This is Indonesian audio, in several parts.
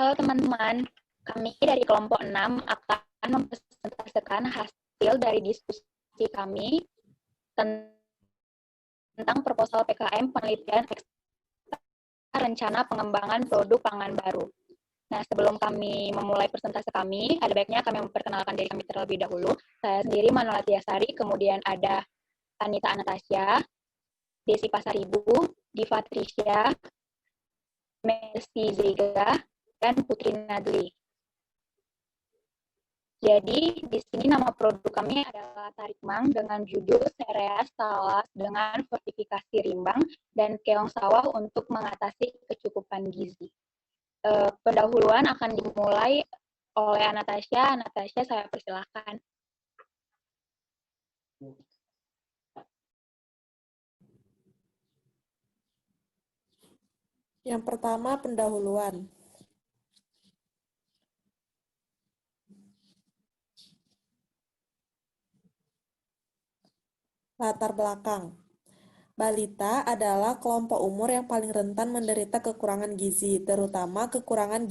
Halo teman-teman, kami dari kelompok 6 akan mempresentasikan hasil dari diskusi kami tentang proposal PKM penelitian rencana pengembangan produk pangan baru. Nah, sebelum kami memulai presentasi kami, ada baiknya kami memperkenalkan diri kami terlebih dahulu. Saya sendiri Manuela Tiasari, kemudian ada Anita Anastasia, Desi Pasaribu, Diva Trisha, Mercy Zega, dan Putri Nadli. Jadi, di sini nama produk kami adalah Tarikmang dengan judul Sereas Talas dengan fortifikasi rimbang dan keong sawah untuk mengatasi kecukupan gizi. Pendahuluan akan dimulai oleh Anastasia. Anastasia, saya persilahkan. Yang pertama, pendahuluan. Latar belakang. Balita adalah kelompok umur yang paling rentan menderita kekurangan gizi, terutama kekurangan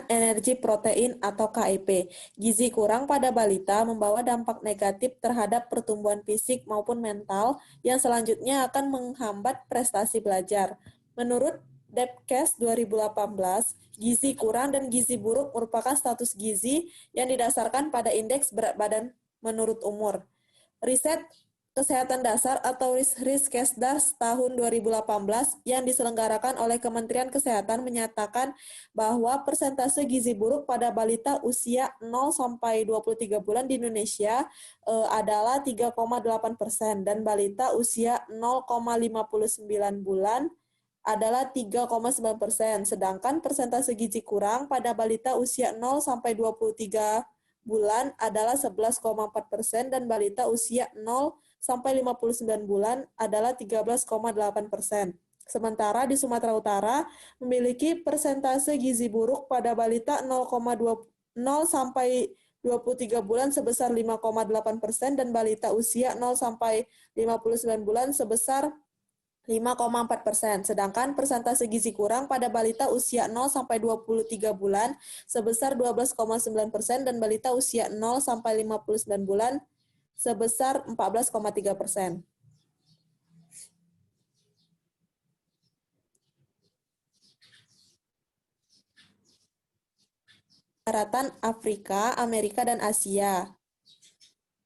energi protein atau KEP. Gizi kurang pada balita membawa dampak negatif terhadap pertumbuhan fisik maupun mental yang selanjutnya akan menghambat prestasi belajar. Menurut Depkes 2018, gizi kurang dan gizi buruk merupakan status gizi yang didasarkan pada indeks berat badan menurut umur. Riset Kesehatan Dasar atau Riskesdas tahun 2018 yang diselenggarakan oleh Kementerian Kesehatan menyatakan bahwa persentase gizi buruk pada balita usia 0-23 bulan di Indonesia adalah 3,8% dan balita usia 0,59 bulan adalah 3,9%, sedangkan persentase gizi kurang pada balita usia 0-23 bulan adalah 11,4% dan balita usia 0-59 bulan adalah 13,8%. Sementara di Sumatera Utara memiliki persentase gizi buruk pada balita 0-23 bulan sebesar 5,8% dan balita usia 0-59 bulan sebesar 5,4%, sedangkan persentase gizi kurang pada balita usia 0-23 bulan sebesar 12,9% dan balita usia 0-59 bulan sebesar 14,3%. Daratan Afrika, Amerika, dan Asia.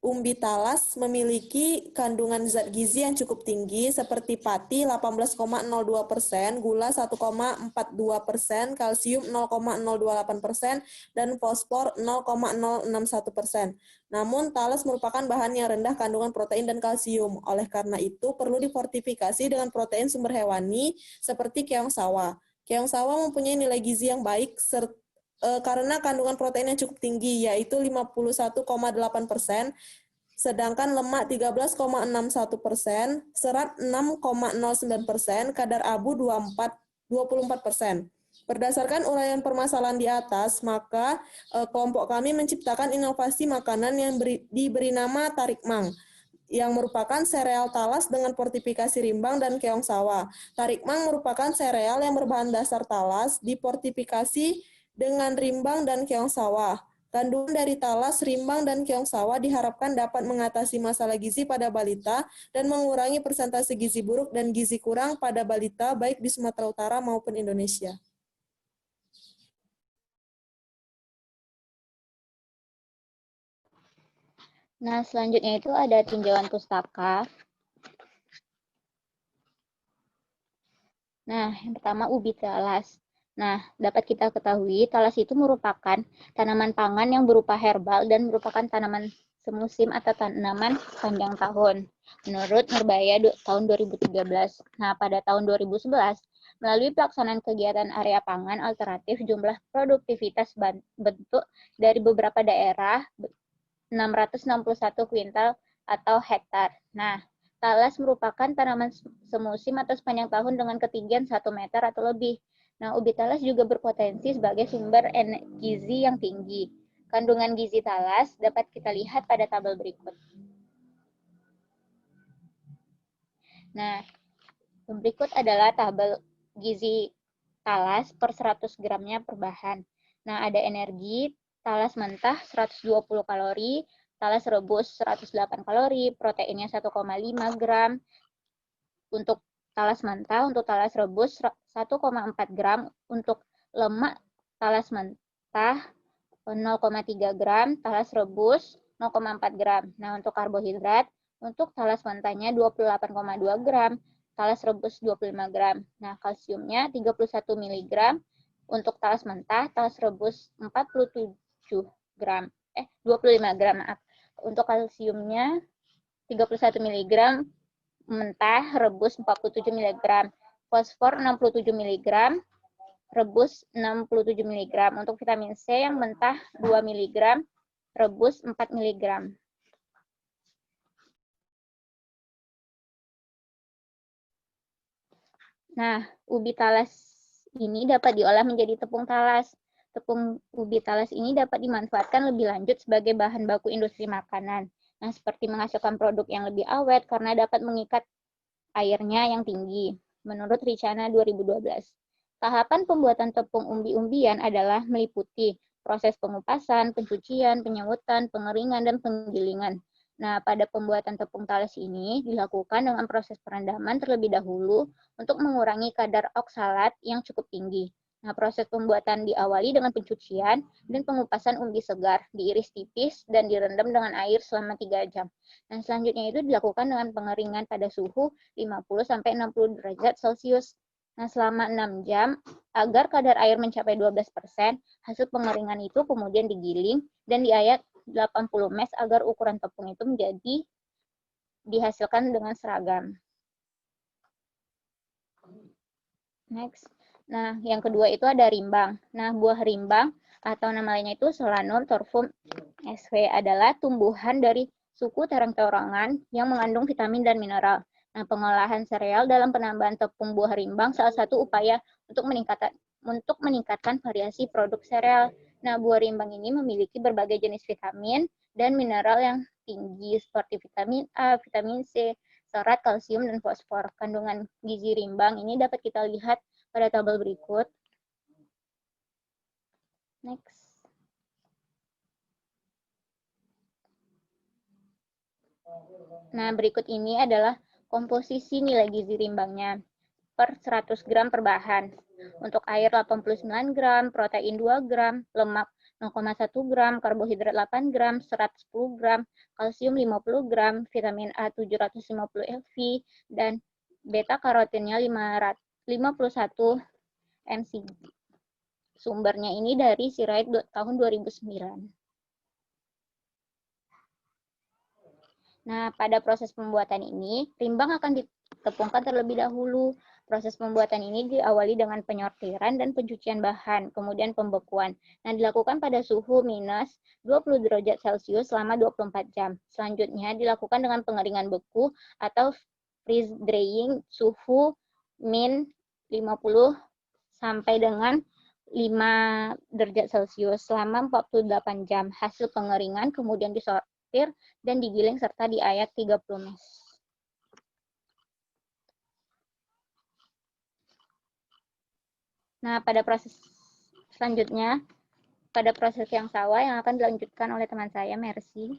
Umbi talas memiliki kandungan zat gizi yang cukup tinggi seperti pati 18,02%, gula 1,42%, kalsium 0,028%, dan fosfor 0,061%. Namun talas merupakan bahan yang rendah kandungan protein dan kalsium. Oleh karena itu perlu difortifikasi dengan protein sumber hewani seperti keong sawah. Keong sawah mempunyai nilai gizi yang baik karena kandungan protein yang cukup tinggi, yaitu 51,8%, sedangkan lemak 13,61%, serat 6,09%, kadar abu 24%. Berdasarkan uraian permasalahan di atas, maka kelompok kami menciptakan inovasi makanan yang diberi nama Tarikmang, yang merupakan sereal talas dengan fortifikasi rimbang dan keong sawah. Tarikmang merupakan sereal yang berbahan dasar talas, difortifikasi dengan rimbang dan keong sawah. Kandungan dari talas, rimbang, dan keong sawah diharapkan dapat mengatasi masalah gizi pada balita dan mengurangi persentase gizi buruk dan gizi kurang pada balita baik di Sumatera Utara maupun Indonesia. Nah, selanjutnya itu ada tinjauan pustaka. Nah, yang pertama ubi talas. Nah, dapat kita ketahui, talas itu merupakan tanaman pangan yang berupa herbal dan merupakan tanaman semusim atau tanaman panjang tahun. Menurut Nurbaya tahun 2013. Nah, pada tahun 2011, melalui pelaksanaan kegiatan area pangan alternatif, jumlah produktivitas bentuk dari beberapa daerah 661 kuintal atau hektar. Nah, talas merupakan tanaman semusim atau sepanjang tahun dengan ketinggian 1 meter atau lebih. Nah, ubi talas juga berpotensi sebagai sumber gizi yang tinggi. Kandungan gizi talas dapat kita lihat pada tabel berikut. Nah, berikut adalah tabel gizi talas per 100 gramnya per bahan. Nah, ada energi, talas mentah 120 kalori, talas rebus 108 kalori, proteinnya 1,5 gram. Untuk talas mentah, untuk talas rebus 1,4 gram, untuk lemak talas mentah 0,3 gram, talas rebus 0,4 gram. Nah, untuk karbohidrat, untuk talas mentahnya 28,2 gram, talas rebus 25 gram. Nah, kalsiumnya 31 mg, untuk talas mentah, talas rebus 47 gram. 25 gram, maaf. Untuk kalsiumnya 31 mg, mentah, rebus 47 mg. Fosfor 67 mg, rebus 67 mg. Untuk vitamin C yang mentah 2 mg, rebus 4 mg. Nah, ubi talas ini dapat diolah menjadi tepung talas. Tepung ubi talas ini dapat dimanfaatkan lebih lanjut sebagai bahan baku industri makanan. Nah, seperti menghasilkan produk yang lebih awet karena dapat mengikat airnya yang tinggi. Menurut Ricana 2012. Tahapan pembuatan tepung umbi-umbian adalah meliputi proses pengupasan, pencucian, penyengutan, pengeringan, dan penggilingan. Nah, pada pembuatan tepung talas ini dilakukan dengan proses perendaman terlebih dahulu untuk mengurangi kadar oksalat yang cukup tinggi. Nah, proses pembuatan diawali dengan pencucian dan pengupasan umbi segar, diiris tipis dan direndam dengan air selama 3 jam. Nah, selanjutnya itu dilakukan dengan pengeringan pada suhu 50-60 derajat Celcius. Nah, selama 6 jam, agar kadar air mencapai 12%, hasil pengeringan itu kemudian digiling dan diayak 80 mes agar ukuran tepung itu menjadi dihasilkan dengan seragam. Next. Nah, yang kedua itu ada rimbang. Nah, buah rimbang atau nama lainnya itu Solanum torfum sw adalah tumbuhan dari suku terang-terongan yang mengandung vitamin dan mineral. Nah, pengolahan sereal dalam penambahan tepung buah rimbang salah satu upaya untuk meningkatkan variasi produk sereal. Nah, buah rimbang ini memiliki berbagai jenis vitamin dan mineral yang tinggi seperti vitamin A, vitamin C, serat, kalsium, dan fosfor. Kandungan gizi rimbang ini dapat kita lihat pada tabel berikut. Next. Nah, berikut ini adalah komposisi nilai gizi rimbangnya per 100 gram per bahan. Untuk air 89 gram, protein 2 gram, lemak 0,1 gram, karbohidrat 8 gram, serat 10 gram, kalsium 50 gram, vitamin A 750 mv, dan beta karotinnya 51 mcg. Sumbernya ini dari Sirait tahun 2009. Nah, pada proses pembuatan ini, rimbang akan ditepungkan terlebih dahulu. Proses pembuatan ini diawali dengan penyortiran dan pencucian bahan, kemudian pembekuan. Nah, dilakukan pada suhu minus 20 derajat Celcius selama 24 jam. Selanjutnya dilakukan dengan pengeringan beku atau freeze drying suhu min 50 sampai dengan 5 derajat Celcius selama 48 jam. Hasil pengeringan kemudian disortir dan digiling serta diayak 30 mes. Nah, pada proses selanjutnya, pada proses keong sawah yang akan dilanjutkan oleh teman saya, Mercy.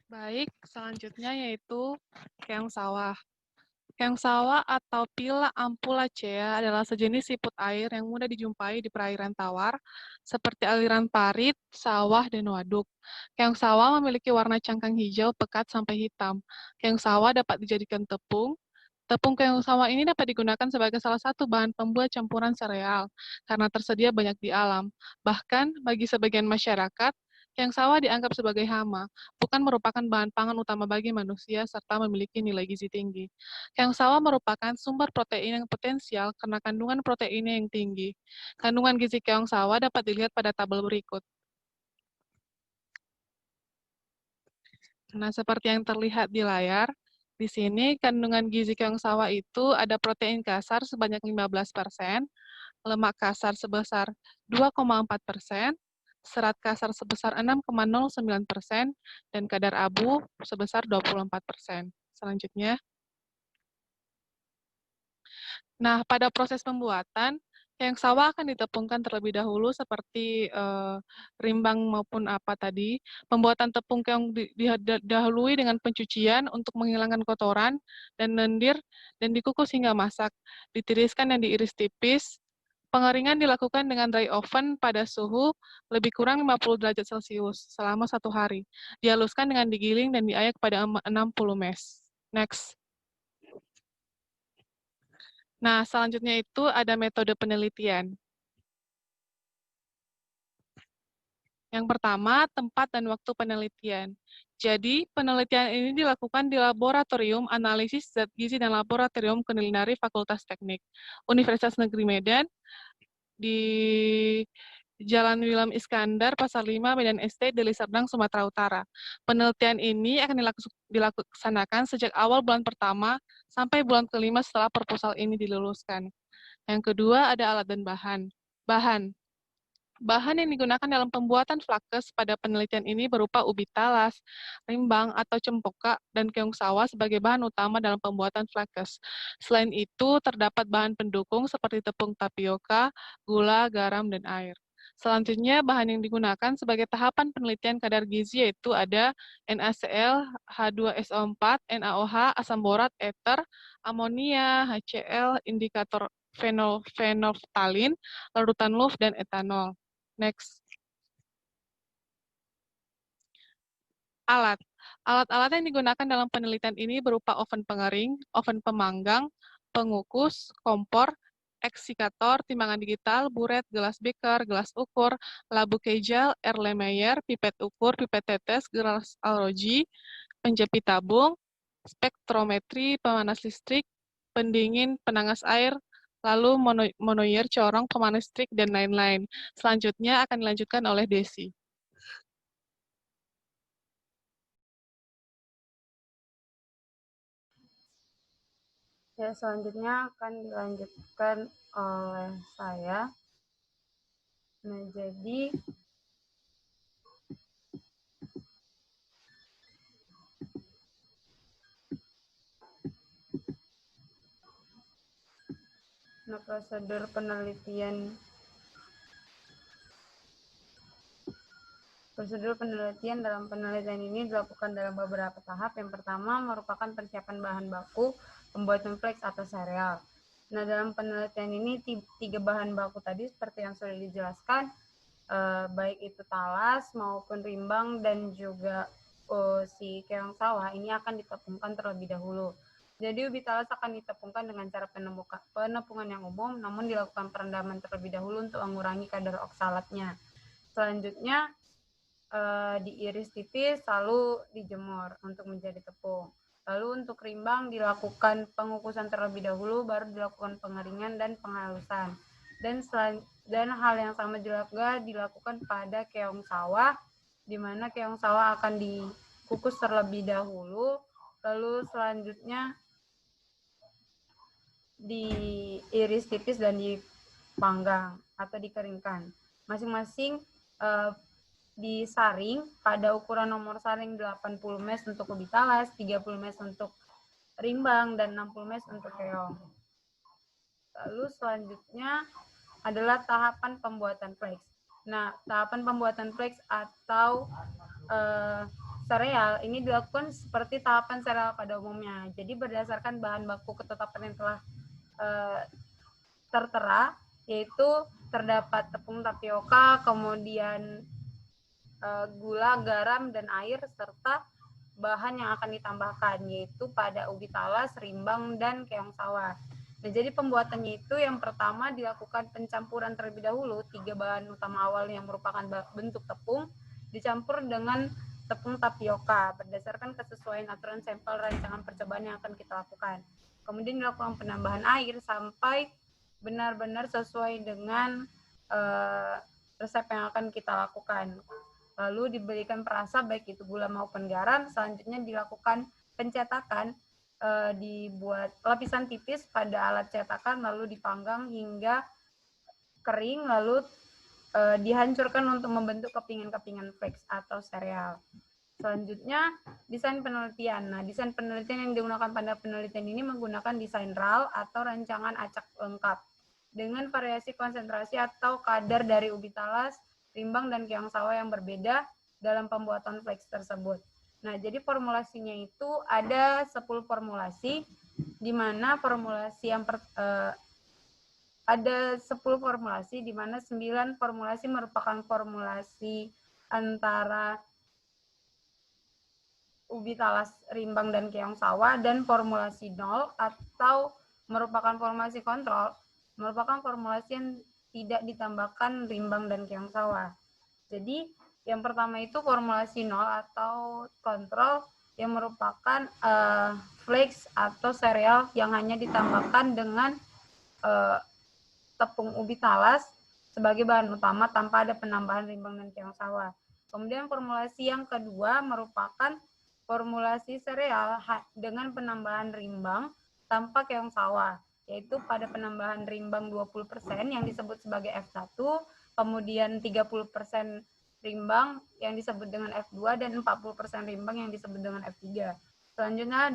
Baik, selanjutnya yaitu keong sawah. Keong sawah atau Pila ampulacea adalah sejenis siput air yang mudah dijumpai di perairan tawar, seperti aliran parit, sawah, dan waduk. Keong sawah memiliki warna cangkang hijau pekat sampai hitam. Keong sawah dapat dijadikan tepung. Tepung keong sawah ini dapat digunakan sebagai salah satu bahan pembuat campuran sereal, karena tersedia banyak di alam. Bahkan, bagi sebagian masyarakat, keong sawah dianggap sebagai hama, bukan merupakan bahan pangan utama bagi manusia, serta memiliki nilai gizi tinggi. Keong sawah merupakan sumber protein yang potensial karena kandungan proteinnya yang tinggi. Kandungan gizi keong sawah dapat dilihat pada tabel berikut. Nah, seperti yang terlihat di layar, di sini kandungan gizi keong sawah itu ada protein kasar sebanyak 15%, lemak kasar sebesar 2,4%, serat kasar sebesar 6,09%, dan kadar abu sebesar 24%. Selanjutnya, Nah, pada proses pembuatan, keong sawah akan ditepungkan terlebih dahulu seperti rimbang maupun apa tadi. Pembuatan tepung keong didahului dengan pencucian untuk menghilangkan kotoran dan lendir dan dikukus hingga masak. Ditiriskan dan diiris tipis. Pengeringan dilakukan dengan dry oven pada suhu lebih kurang 50 derajat Celcius selama 1 hari. Dihaluskan dengan digiling dan diayak pada 60 mes. Next. Nah, selanjutnya itu ada metode penelitian. Yang pertama, tempat dan waktu penelitian. Jadi, penelitian ini dilakukan di Laboratorium Analisis Zat Gizi dan Laboratorium Kulineri Fakultas Teknik, Universitas Negeri Medan, di Jalan Wilhelm Iskandar, Pasar 5, Medan Estate, Deli Serdang, Sumatera Utara. Penelitian ini akan dilaksanakan sejak awal bulan pertama sampai bulan kelima setelah proposal ini diluluskan. Yang kedua ada alat dan bahan. Bahan yang digunakan dalam pembuatan flakes pada penelitian ini berupa ubi talas, rimbang atau cempoka, dan keong sawah sebagai bahan utama dalam pembuatan flakes. Selain itu, terdapat bahan pendukung seperti tepung tapioka, gula, garam, dan air. Selanjutnya, bahan yang digunakan sebagai tahapan penelitian kadar gizi yaitu ada NaCl, H2SO4, NaOH, asam borat, ether, amonia, HCl, indikator fenolftalin, larutan LUF, dan etanol. Next. Alat. Alat-alat yang digunakan dalam penelitian ini berupa oven pengering, oven pemanggang, pengukus, kompor, eksikator, timbangan digital, buret, gelas beker, gelas ukur, labu kejal, Erlenmeyer, pipet ukur, pipet tetes, gelas alroji, penjepit tabung, spektrometri, pemanas listrik, pendingin, penangas air, lalu monoyer, corong, pemanas listrik, dan lain-lain. Selanjutnya akan dilanjutkan oleh Desi. Ya, selanjutnya akan dilanjutkan oleh saya. Nah, jadi prosedur penelitian dalam penelitian ini dilakukan dalam beberapa tahap. Yang pertama merupakan persiapan bahan baku pembuatan flakes atau sereal. Nah, dalam penelitian ini 3 bahan baku tadi seperti yang sudah dijelaskan, baik itu talas maupun rimbang dan juga si keong sawah ini akan ditepungkan terlebih dahulu. Jadi ubi talas akan ditepungkan dengan cara penepungan yang umum, namun dilakukan perendaman terlebih dahulu untuk mengurangi kadar oksalatnya. Selanjutnya diiris tipis lalu dijemur untuk menjadi tepung. Lalu untuk rimbang dilakukan pengukusan terlebih dahulu, baru dilakukan pengeringan dan penghalusan. Dan hal yang sama juga dilakukan pada keong sawah, di mana keong sawah akan dikukus terlebih dahulu, lalu selanjutnya diiris tipis dan dipanggang atau dikeringkan. Masing-masing disaring pada ukuran nomor saring 80 mes untuk ubi talas, 30 mes untuk rimbang, dan 60 mes untuk keong. Lalu selanjutnya adalah tahapan pembuatan flakes. Nah, tahapan pembuatan flakes atau sereal ini dilakukan seperti tahapan sereal pada umumnya. Jadi berdasarkan bahan baku ketetapan yang telah tertera, yaitu terdapat tepung tapioka, kemudian gula, garam, dan air, serta bahan yang akan ditambahkan, yaitu pada ubi talas, rimbang, dan keong sawah. Nah, jadi pembuatannya itu yang pertama dilakukan pencampuran terlebih dahulu, 3 bahan utama awal yang merupakan bentuk tepung, dicampur dengan tepung tapioka, berdasarkan kesesuaian aturan sampel rancangan percobaan yang akan kita lakukan. Kemudian dilakukan penambahan air sampai benar-benar sesuai dengan resep yang akan kita lakukan. Lalu diberikan perasa baik itu gula maupun garam. Selanjutnya dilakukan pencetakan, dibuat lapisan tipis pada alat cetakan, lalu dipanggang hingga kering, lalu dihancurkan untuk membentuk kepingan-kepingan flakes atau sereal. Selanjutnya, desain penelitian. Nah, desain penelitian yang digunakan pada penelitian ini menggunakan desain RAL atau rancangan acak lengkap dengan variasi konsentrasi atau kadar dari ubi talas, rimbang, dan keong sawah yang berbeda dalam pembuatan fleks tersebut. Nah, jadi formulasinya itu ada 10 formulasi, di mana formulasi yang ada 10 formulasi, di mana 9 formulasi merupakan formulasi antara ubi talas, rimbang, dan keong sawah, dan formulasi 0 atau merupakan formulasi kontrol, merupakan formulasi yang tidak ditambahkan rimbang dan keong sawah. Jadi yang pertama itu formulasi 0 atau kontrol yang merupakan flakes atau sereal yang hanya ditambahkan dengan tepung ubi talas sebagai bahan utama tanpa ada penambahan rimbang dan keong sawah. Kemudian formulasi yang kedua merupakan formulasi sereal dengan penambahan rimbang tanpa keong sawah, yaitu pada penambahan rimbang 20% yang disebut sebagai F1, kemudian 30% rimbang yang disebut dengan F2, dan 40% rimbang yang disebut dengan F3. Selanjutnya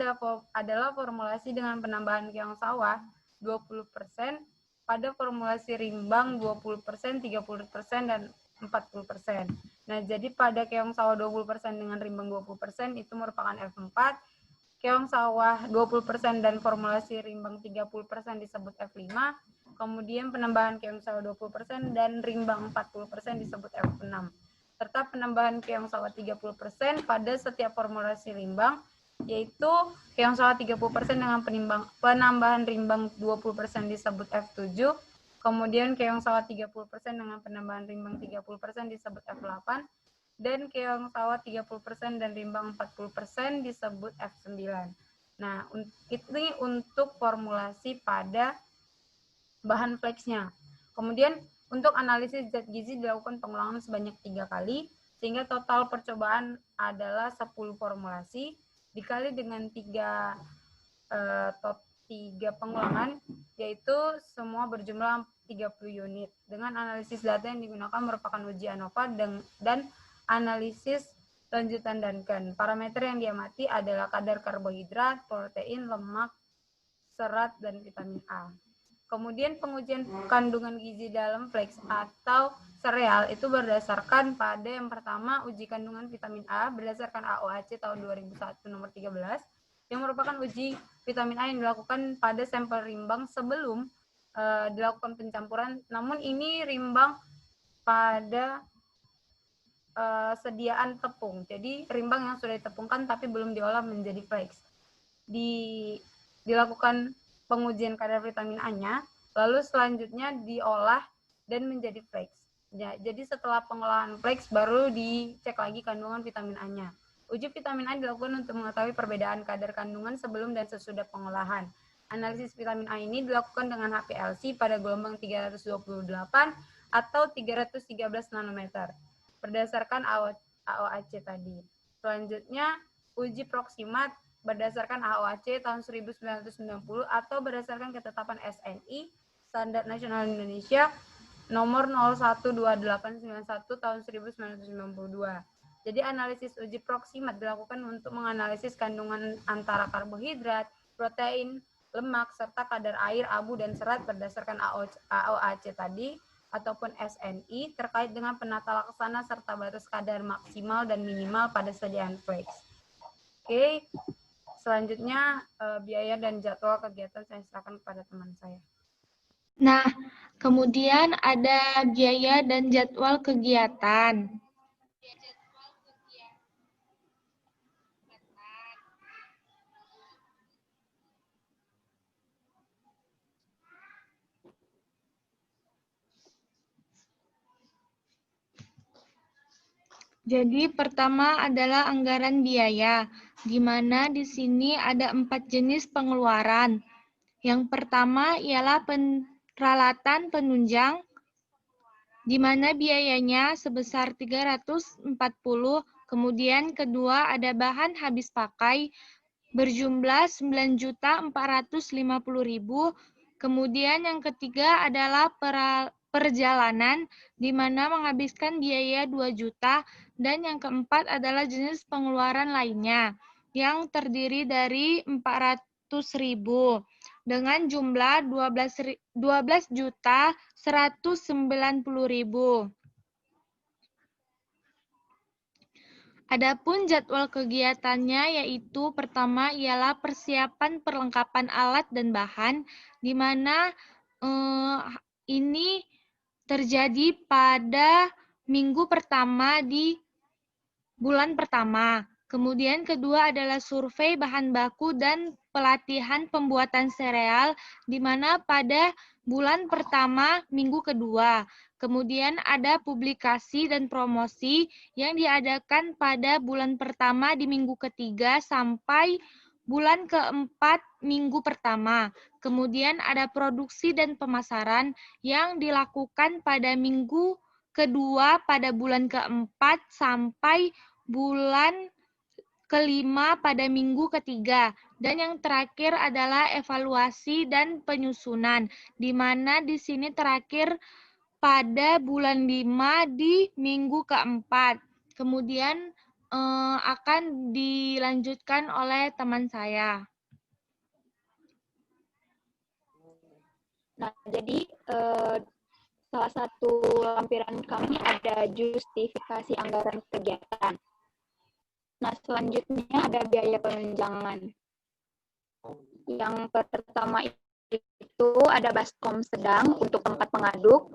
adalah formulasi dengan penambahan keong sawah 20% pada formulasi rimbang 20%, 30%, dan 40%. Nah, jadi pada keong sawah 20% dengan rimbang 20% itu merupakan F4, keong sawah 20% dan formulasi rimbang 30% disebut F5, kemudian penambahan keong sawah 20% dan rimbang 40% disebut F6, serta penambahan keong sawah 30% pada setiap formulasi rimbang, yaitu keong sawah 30% dengan penambahan rimbang 20% disebut F7, kemudian keong sawah 30% dengan penambahan rimbang 30% disebut F8, dan keong sawah 30% dan rimbang 40% disebut F9. Nah, ini untuk formulasi pada bahan fleksnya. Kemudian untuk analisis zat gizi dilakukan pengulangan sebanyak 3 kali, sehingga total percobaan adalah 10 formulasi, dikali dengan 3 pengulangan, yaitu semua berjumlah 30 unit. Dengan analisis data yang digunakan merupakan uji ANOVA dan analisis lanjutan Duncan. Parameter yang diamati adalah kadar karbohidrat, protein, lemak, serat, dan vitamin A. Kemudian pengujian kandungan gizi dalam flakes atau sereal itu berdasarkan pada yang pertama uji kandungan vitamin A berdasarkan AOAC tahun 2001 nomor 13, yang merupakan uji vitamin A yang dilakukan pada sampel rimbang sebelum dilakukan pencampuran. Namun ini rimbang pada sediaan tepung. Jadi rimbang yang sudah ditepungkan tapi belum diolah menjadi flakes. Dilakukan pengujian kadar vitamin A-nya, lalu selanjutnya diolah dan menjadi flakes. Ya, jadi setelah pengolahan flakes baru dicek lagi kandungan vitamin A-nya. Uji vitamin A dilakukan untuk mengetahui perbedaan kadar kandungan sebelum dan sesudah pengolahan. Analisis vitamin A ini dilakukan dengan HPLC pada gelombang 328 atau 313 nanometer berdasarkan AOAC tadi. Selanjutnya uji proksimat berdasarkan AOAC tahun 1990 atau berdasarkan ketetapan SNI Standar Nasional Indonesia nomor 012891 tahun 1992. Jadi analisis uji proksimat dilakukan untuk menganalisis kandungan antara karbohidrat, protein, lemak, serta kadar air, abu, dan serat berdasarkan AOAC tadi ataupun SNI terkait dengan penata laksana serta batas kadar maksimal dan minimal pada sediaan flakes. Oke. Selanjutnya, biaya dan jadwal kegiatan saya serahkan kepada teman saya. Nah, kemudian ada biaya dan jadwal kegiatan. Jadi pertama adalah anggaran biaya, di mana di sini ada 4 jenis pengeluaran. Yang pertama ialah peralatan penunjang, di mana biayanya sebesar 340, kemudian kedua ada bahan habis pakai berjumlah 9.450.000, kemudian yang ketiga adalah perjalanan, di mana menghabiskan biaya 2 juta, dan yang keempat adalah jenis pengeluaran lainnya, yang terdiri dari 400.000, dengan jumlah 12.190.000. Adapun jadwal kegiatannya yaitu pertama ialah persiapan perlengkapan alat dan bahan, di mana ini terjadi pada minggu pertama di bulan pertama. Kemudian kedua adalah survei bahan baku dan pelatihan pembuatan sereal, di mana pada bulan pertama minggu kedua. Kemudian ada publikasi dan promosi yang diadakan pada bulan pertama di minggu ketiga sampai bulan keempat minggu pertama. Kemudian ada produksi dan pemasaran yang dilakukan pada minggu kedua pada bulan keempat sampai bulan kelima pada minggu ketiga. Dan yang terakhir adalah evaluasi dan penyusunan, di mana di sini terakhir pada bulan 5 di minggu keempat. Kemudian akan dilanjutkan oleh teman saya. Nah, jadi salah satu lampiran kami ada justifikasi anggaran kegiatan. Nah, selanjutnya ada biaya penunjangan. Yang pertama itu ada baskom sedang untuk tempat pengaduk,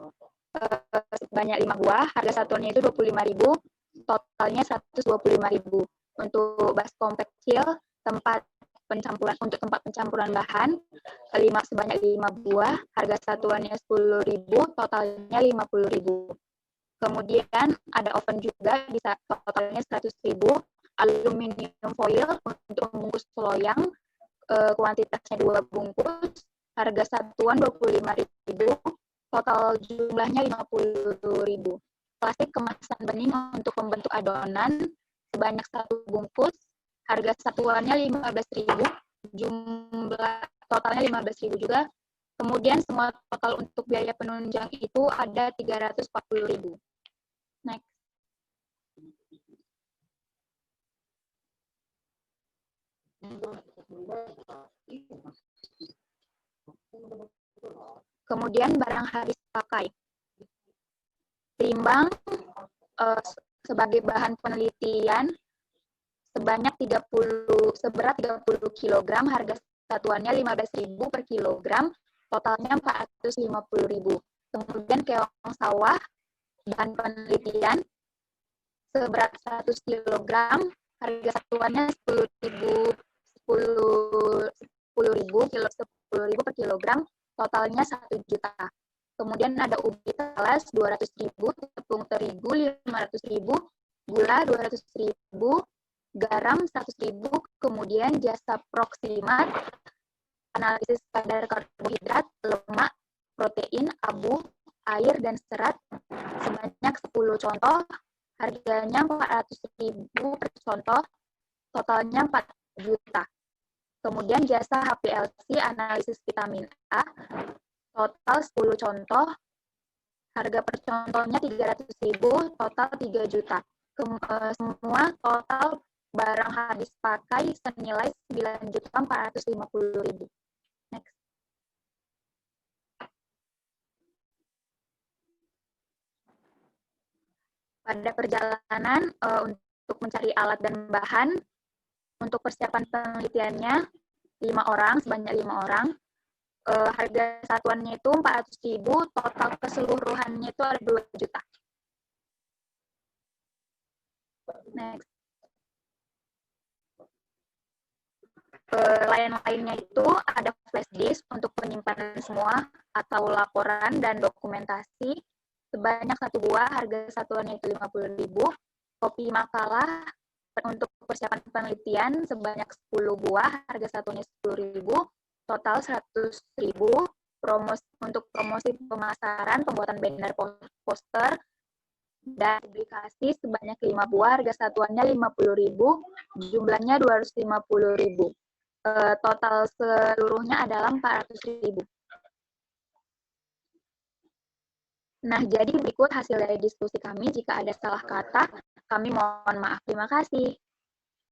sebanyak 5 buah, harga satuannya itu 25.000, totalnya 125.000. Untuk baskom kecil, tempat pencampuran bahan, sebanyak 5 buah, harga satuannya 10.000, totalnya 50.000. Kemudian ada oven juga, bisa totalnya 100.000, aluminium foil untuk membungkus loyang, kuantitasnya 2 bungkus, harga satuan 25.000, total jumlahnya 50.000. Plastik kemasan bening untuk membentuk adonan sebanyak 1 bungkus, harga satuannya 15.000, jumlah totalnya 15.000 juga. Kemudian semua total untuk biaya penunjang itu ada 340.000. Next. Kemudian barang habis pakai. Timbang sebagai bahan penelitian sebanyak seberat 30 kg, harga satuannya 15.000 per kilogram, totalnya 450.000. Kemudian keong sawah, bahan penelitian seberat 100 kg, harga satuannya 10.000 per kilogram, totalnya 1 juta. Kemudian ada ubi talas 200.000, tepung terigu 500.000, gula 200.000, garam 100.000, kemudian jasa proksimat, analisis kadar karbohidrat, lemak, protein, abu, air, dan serat sebanyak 10 contoh, harganya 400.000 per contoh, totalnya 4 juta. Kemudian jasa HPLC, analisis vitamin A, total 10 contoh, harga per contohnya 300.000, total 3 juta. Semua total barang habis pakai senilai 9.450.000. Next. Pada perjalanan untuk mencari alat dan bahan, untuk persiapan penelitiannya 5 orang, sebanyak 5 orang. Harga satuannya itu 400.000, total keseluruhannya itu ada 2 juta. Next. Lain-lainnya itu ada flash disk untuk penyimpanan semua atau laporan dan dokumentasi sebanyak 1 buah, harga satuannya itu 50.000. Kopi makalah untuk persiapan penelitian sebanyak 10 buah, harga satunya 10.000, total 100.000. Untuk promosi pemasaran, pembuatan banner poster, dan publikasi sebanyak 5 buah, harga satuannya 50.000, jumlahnya 250.000. Total seluruhnya adalah 400.000. Nah, jadi berikut hasil dari diskusi kami. Jika ada salah kata, kami mohon maaf. Terima kasih.